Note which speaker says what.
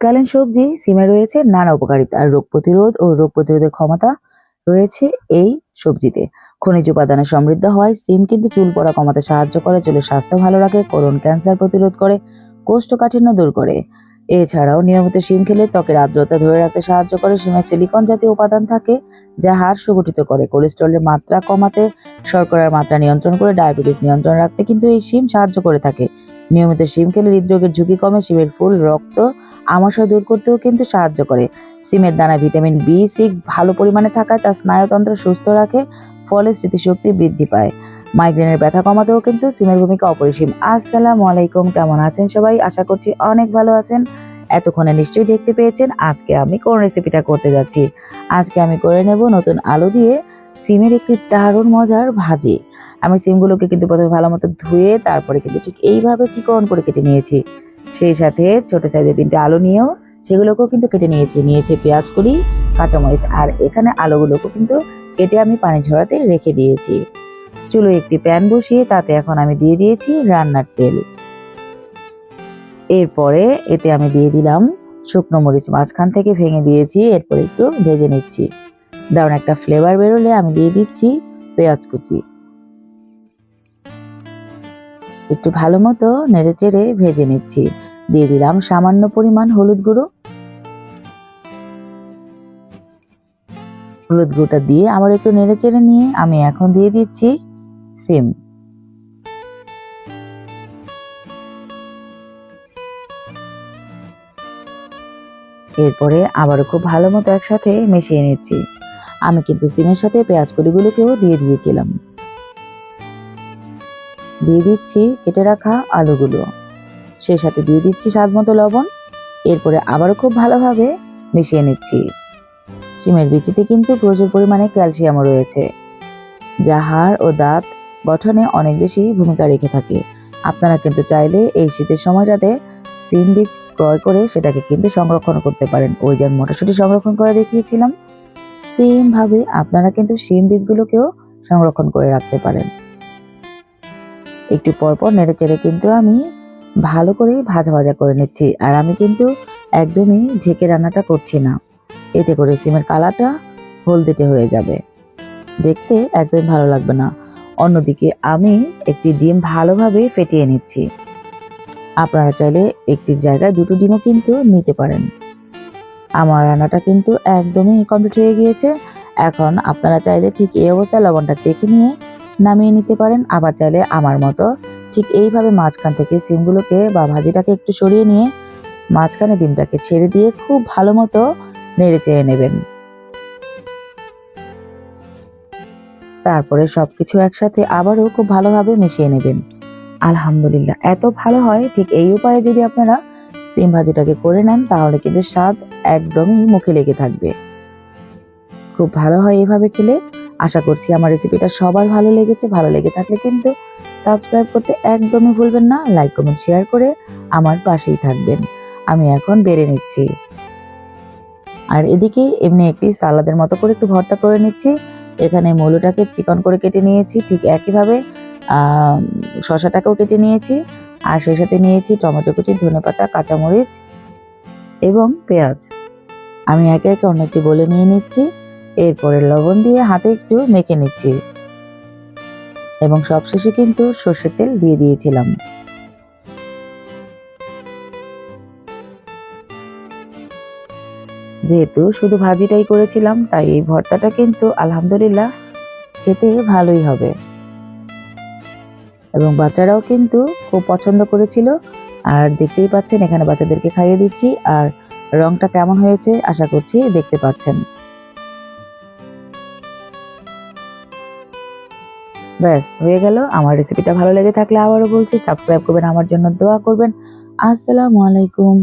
Speaker 1: শীতকালীন সবজি সিমে রয়েছে নানা উপকারিতা আর রোগ প্রতিরোধ ও রোগ প্রতিরোধের ক্ষমতা রয়েছে এই সবজিতে। খনিজ উপাদানে সমৃদ্ধ হয় সিম কিন্তু চুল পড়া কমাতে সাহায্য করে, চুলের স্বাস্থ্য ভালো রাখে, কোলন ক্যান্সার প্রতিরোধ করে, কোষ্ঠকাঠিন্য দূর করে। এছাড়াও নিয়মিত শিম খেলে ত্বকের আর্দ্রতা ধরে রাখতে সাহায্য করে। শিমে সিলিকন জাতীয় উপাদান থাকে যা হাড় সুগঠিত করে, কোলেস্টেরলের মাত্রা কমাতে, শর্করার মাত্রা নিয়ন্ত্রণ করে, ডায়াবেটিস নিয়ন্ত্রণ রাখতে কিন্তু এই শিম সাহায্য করে থাকে। নিয়মিত শিম খেলে হৃদরোগের ঝুঁকি কমে। শিমের ফুল রক্ত আমাশয় দূর করতেও কিন্তু সাহায্য করে। সিমের দানা ভিটামিন B6 ভালো পরিমাণে থাকায় তা স্নায়ুতন্ত্র সুস্থ রাখে, ফলে স্মৃতিশক্তি বৃদ্ধি পায়। মাইগ্রেনের ব্যথা কমাতেও কিন্তু সিমের ভূমিকা অপরিসীম। আসসালামু আলাইকুম, কেমন আছেন সবাই? আশা করছি অনেক ভালো আছেন। এতক্ষণে নিশ্চয়ই দেখতে পেয়েছেন আজকে আমি কোন রেসিপিটা করতে যাচ্ছি। আজকে আমি করে নেব নতুন আলু দিয়ে সিমের একটি দারুণ মজার ভাজি। আমি সিমগুলোকে কিন্তু প্রথমে ভালো মতো ধুয়ে তারপরে কিন্তু ঠিক এইভাবে চিকন করে কেটে নিয়েছি। সেই সাথে ছোট সাইজের 3টে আলু নিয়েও সেগুলোকেও কিন্তু কেটে নিয়েছি পেঁয়াজ কলি, কাঁচামরিচ, আর এখানে আলুগুলোকেও কিন্তু কেটে আমি পানি ঝরাতে রেখে দিয়েছি। চুলোয় একটি প্যান বসিয়ে তাতে এখন আমি দিয়ে দিয়েছি রান্নার তেল। এরপরে এতে আমি দিয়ে দিলাম শুকনো মরিচ, মাঝখান থেকে ভেঙে দিয়েছি। এরপরে একটু ভেজে নিচ্ছি। দারুণ একটা ফ্লেভার বেরোলে আমি দিয়ে দিচ্ছি পেঁয়াজ কুচি। একটু ভালো মতো নেড়ে চেড়ে ভেজে নিচ্ছি। দিয়ে দিলাম সামান্য পরিমাণ হলুদ গুঁড়ো। হলুদ গুঁড়োটা দিয়ে আবার একটু নেড়ে চেড়ে নিয়ে আমি এখন দিয়ে দিচ্ছি সিম। এরপরে আবারও খুব ভালো মতো একসাথে মিশিয়ে নিচ্ছি। আমি কিন্তু সিমের সাথে পেঁয়াজ কলিগুলোকেও দিয়ে দিয়েছিলাম। দিয়ে দিচ্ছি কেটে রাখা আলুগুলো, সেই সাথে দিয়ে দিচ্ছি স্বাদ মতো লবণ। এরপরে আবারও খুব ভালোভাবে মিশিয়ে নিচ্ছি। সিমের বিচিতে কিন্তু প্রচুর পরিমাণে ক্যালসিয়ামও রয়েছে, যা হাড় ও দাঁত গঠনে অনেক বেশি ভূমিকা রেখে থাকে। আপনারা কিন্তু চাইলে এই শীতের সময়টাতে সিম বীজ ক্রয় করে সেটাকে কিন্তু সংরক্ষণ করতে পারেন। ওই যে মটরশুঁটি সংরক্ষণ করে দেখিয়েছিলাম, সেম ভাবে আপনারা কিন্তু সিম বীজগুলোকেও সংরক্ষণ করে রাখতে পারেন। একটু পরপর নেড়ে চেড়ে কিন্তু আমি ভালো করে ভাজা ভাজা করে নিচ্ছি। আর আমি কিন্তু একদমই ঢেকে রান্নাটা করছি না, এতে করে সিমের কালারটা হলদেটে হয়ে যাবে, দেখতে একদম ভালো লাগবে না। অন্যদিকে আমি একটি ডিম ভালোভাবে ফেটিয়ে নিচ্ছি। আপনারা চাইলে একটির জায়গায় 2টো ডিমও কিন্তু নিতে পারেন। আমার রান্নাটা কিন্তু একদমই কমপ্লিট হয়ে গিয়েছে। এখন আপনারা চাইলে ঠিক এই অবস্থায় লবণটা চেখে নিয়ে নামিয়ে নিতে পারেন। আবার চাইলে আমার মতো ঠিক এইভাবে মাঝখান থেকে সিমগুলোকে বা ভাজিটাকে একটু সরিয়ে নিয়ে মাঝখানে ডিমটাকে ছেড়ে দিয়ে খুব ভালো মতো নেড়ে চেড়ে নেবেন। তারপরে সবকিছু একসাথে আবারও খুব ভালোভাবে মিশিয়ে নেবেন। আলহামদুলিল্লাহ, এত ভালো হয়। ঠিক এই উপায়ে যদি আপনারা সিম ভাজিটাকে করে নেন তাহলে কিন্তু স্বাদ একদমই মুখে লেগে থাকবে। খুব ভালো হয় এভাবে খেলে। আশা করছি আমার রেসিপিটা সবার ভালো লেগেছে। ভালো লেগে থাকলে কিন্তু সাবস্ক্রাইব করতে একদমই ভুলবেন না। লাইক, কমেন্ট, শেয়ার করে আমার পাশেই থাকবেন। আমি এখন বেড়ে নিচ্ছি। আর এদিকে এমনি একটি সালাদের মতো করে একটু ভর্তা করে নিচ্ছি। এখানে মূলোটাকে চিকন করে কেটে নিয়েছি, ঠিক একইভাবে শসাটাকেও কেটে নিয়েছি। আর সেই সাথে নিয়েছি টমেটো কুচি, ধনেপাতা, কাঁচামরিচ এবং পেঁয়াজ। আমি একে একে অনেকটি বলে নিয়ে নিচ্ছি। এরপরে লবণ দিয়ে হাতে একটু মেখে নিচ্ছি এবং সবশেষে কিন্তু সর্ষের তেল দিয়ে দিয়েছিলাম। যেহেতু শুধু ভাজিটাই করেছিলাম তাই এই ভর্তাটা কিন্তু আলহামদুলিল্লাহ খেতে ভালোই হবে এবং বাচ্চারাও কিন্তু খুব পছন্দ করেছিল। আর দেখতেই পাচ্ছেন এখানে বাচ্চাদেরকে খাইয়ে দিচ্ছি। আর রংটা কেমন হয়েছে আশা করছি দেখতে পাচ্ছেন। ব্যাস হয়ে গেল। আমার রেসিপিটা ভালো লেগে থাকলে আবারও বলছি সাবস্ক্রাইব করবেন, আমার জন্য দোয়া করবেন। আসসালামু আলাইকুম।